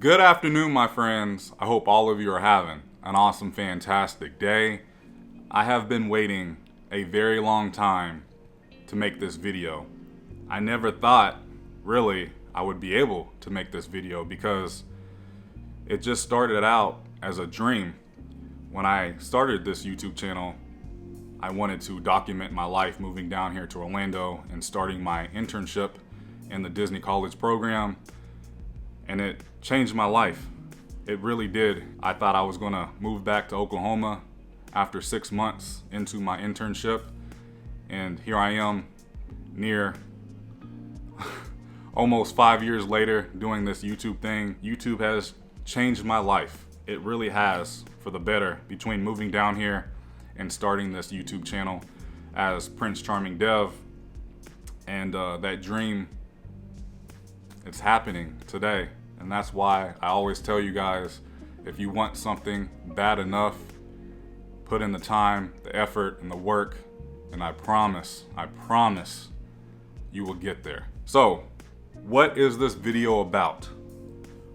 Good afternoon, my friends. I hope all of you are having an awesome, fantastic day. I have been waiting a very long time to make this video. I never thought, really, I would be able to make this video because it just started out as a dream. When I started this YouTube channel, I wanted to document my life moving down here to Orlando and starting my internship in the Disney College program. And it changed my life. It really did. I thought I was gonna move back to Oklahoma after 6 months into my internship. And here I am, near almost 5 years later, doing this YouTube thing. YouTube has changed my life. It really has, for the better, between moving down here and starting this YouTube channel as Prince Charming Dev. And that dream, it's happening today. And that's why I always tell you guys, if you want something bad enough, put in the time, the effort, and the work, and I promise you will get there. So, what is this video about?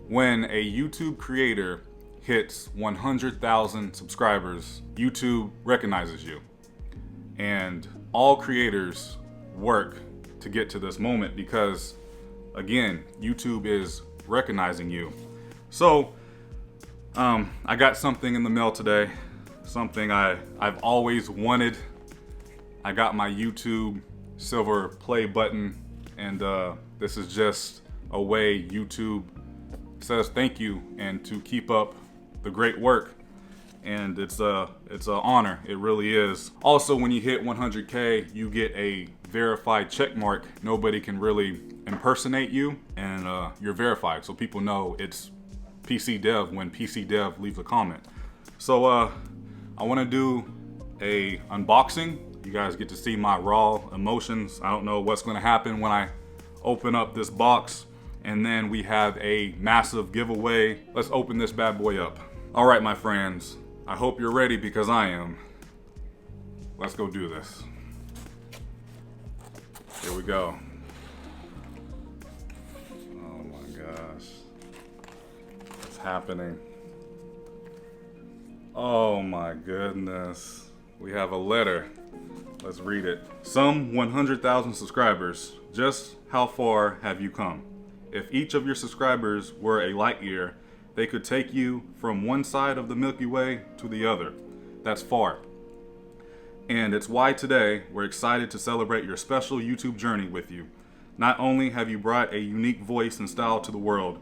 When a YouTube creator hits 100,000 subscribers, YouTube recognizes you. And all creators work to get to this moment because, again, YouTube is recognizing you. So, I got something in the mail today, something I've always wanted. I got my YouTube silver play button, and this is just a way YouTube says thank you and to keep up the great work. And it's an honor, it really is. Also, when you hit 100K, you get a verified check mark. Nobody can really impersonate you, and you're verified, so people know it's PC Dev when PC Dev leaves a comment. So I want to do a unboxing. You guys get to see my raw emotions. I don't know what's going to happen when I open up this box. And then we have a massive giveaway. Let's open this bad boy up. All right, my friends, I hope you're ready because I am. Let's go do this. Here we go. Oh my gosh. What's happening? Oh my goodness. We have a letter. Let's read it. Some 100,000 subscribers. Just how far have you come? If each of your subscribers were a light year, they could take you from one side of the Milky Way to the other. That's far. And it's why today we're excited to celebrate your special YouTube journey with you. Not only have you brought a unique voice and style to the world,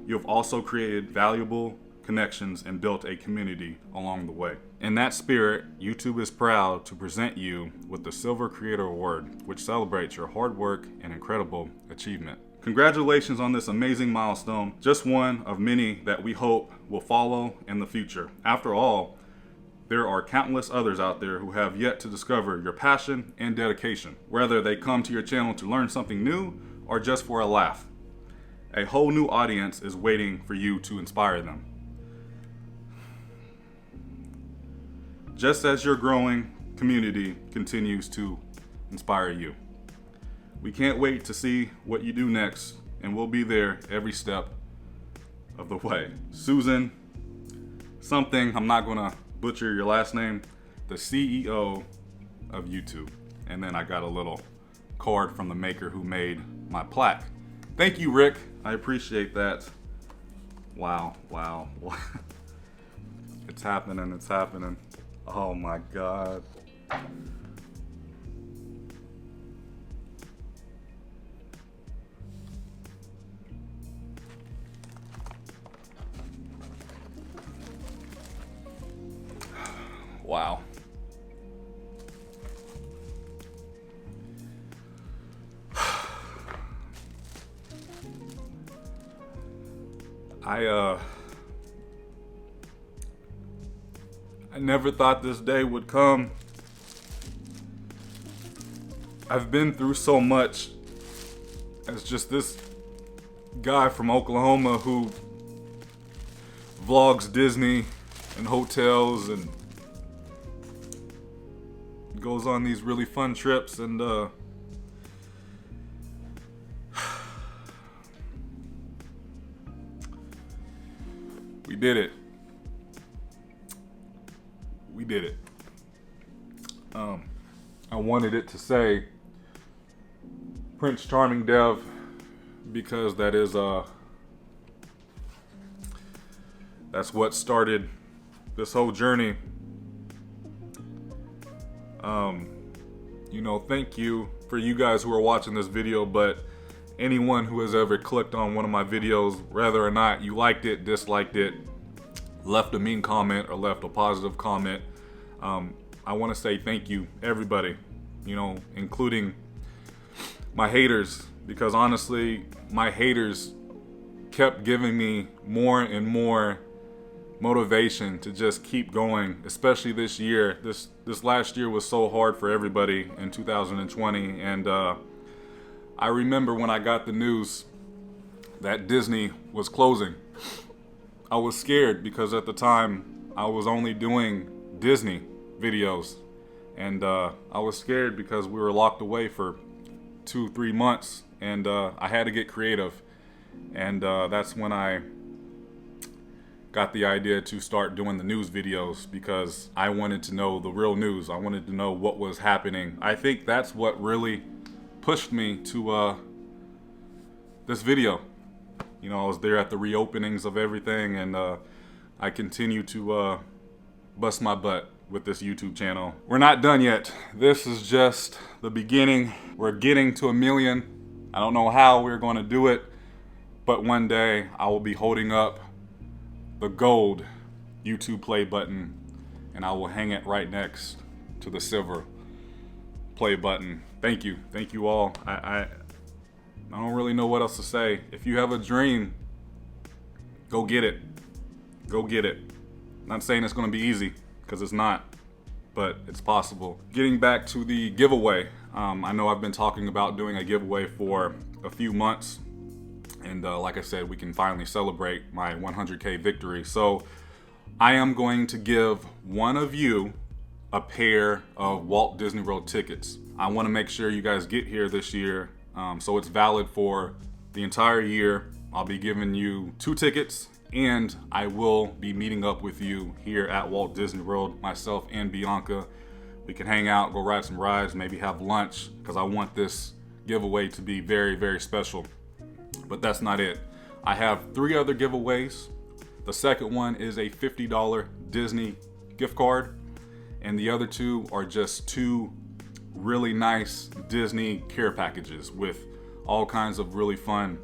you have also created valuable connections and built a community along the way. In that spirit, YouTube is proud to present you with the Silver Creator Award, which celebrates your hard work and incredible achievement. Congratulations on this amazing milestone, just one of many that we hope will follow in the future. After all, there are countless others out there who have yet to discover your passion and dedication, whether they come to your channel to learn something new or just for a laugh. A whole new audience is waiting for you to inspire them. Just as your growing community continues to inspire you. We can't wait to see what you do next, and we'll be there every step of the way. Susan, something, I'm not gonna butcher your last name, the CEO of YouTube. And then I got a little card from the maker who made my plaque. Thank you, Rick. I appreciate that. Wow. It's happening. Oh my God. Wow. I never thought this day would come. I've been through so much as just this guy from Oklahoma who vlogs Disney and hotels and goes on these really fun trips, and We did it. We did it. I wanted it to say Prince Charming Dev because that is that's what started this whole journey. You know, thank you for you guys who are watching this video, but anyone who has ever clicked on one of my videos, whether or not you liked it, disliked it, left a mean comment or left a positive comment, I want to say thank you, everybody, you know, including my haters, because honestly, my haters kept giving me more and more motivation to just keep going, especially this year. This last year was so hard for everybody in 2020, and I remember when I got the news that Disney was closing, I was scared because at the time I was only doing Disney videos, and I was scared because we were locked away for 2-3 months, and I had to get creative, and that's when I got the idea to start doing the news videos, because I wanted to know the real news. I wanted to know what was happening. I think that's what really pushed me to this video. You know, I was there at the reopenings of everything, and I continue to bust my butt with this YouTube channel. We're not done yet. This is just the beginning. We're getting to 1 million. I don't know how we're going to do it, but one day I will be holding up the gold YouTube play button, and I will hang it right next to the silver play button. Thank you all. I don't really know what else to say. If you have a dream, go get it. Go get it. Not saying it's going to be easy, because it's not, but it's possible. Getting back to the giveaway, I know I've been talking about doing a giveaway for a few months, and like I said, we can finally celebrate my 100K victory. So I am going to give one of you a pair of Walt Disney World tickets. I want to make sure you guys get here this year, so it's valid for the entire year. I'll be giving you 2 tickets, and I will be meeting up with you here at Walt Disney World, myself and Bianca. We can hang out, go ride some rides, maybe have lunch, because I want this giveaway to be very, very special. But that's not it. I have 3 other giveaways. The second one is a $50 Disney gift card, and the other 2 are just 2 really nice Disney care packages with all kinds of really fun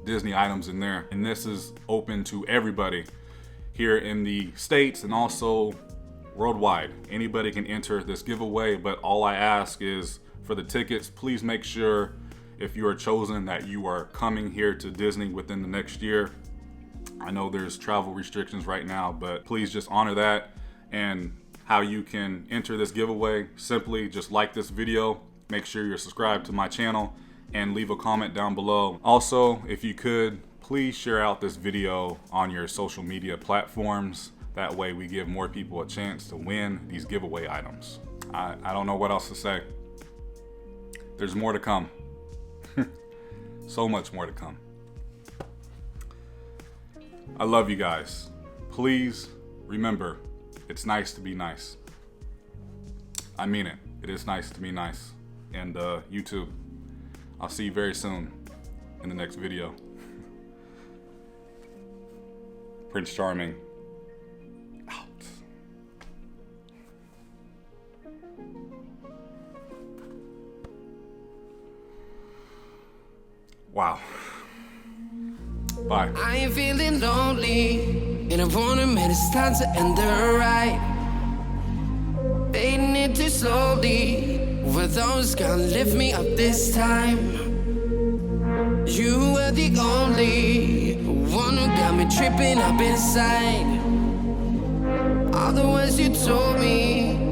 Disney items in there. And this is open to everybody here in the States and also worldwide. Anybody can enter this giveaway, but all I ask is for the tickets, please make sure if you are chosen that you are coming here to Disney within the next year. I know there's travel restrictions right now, but please just honor that. And how you can enter this giveaway, simply just like this video, make sure you're subscribed to my channel, and leave a comment down below. Also, if you could, please share out this video on your social media platforms. That way we give more people a chance to win these giveaway items. I don't know what else to say. There's more to come. So much more to come. I love you guys. Please remember, it's nice to be nice. I mean it. It is nice to be nice. And YouTube, I'll see you very soon in the next video. Prince Charming, out. Wow. Bye. I ain't feeling lonely, and I wanna admit it's time to end the ride. Fading it too slowly, with those gonna lift me up this time. You were the only one who got me tripping up inside. All the words you told me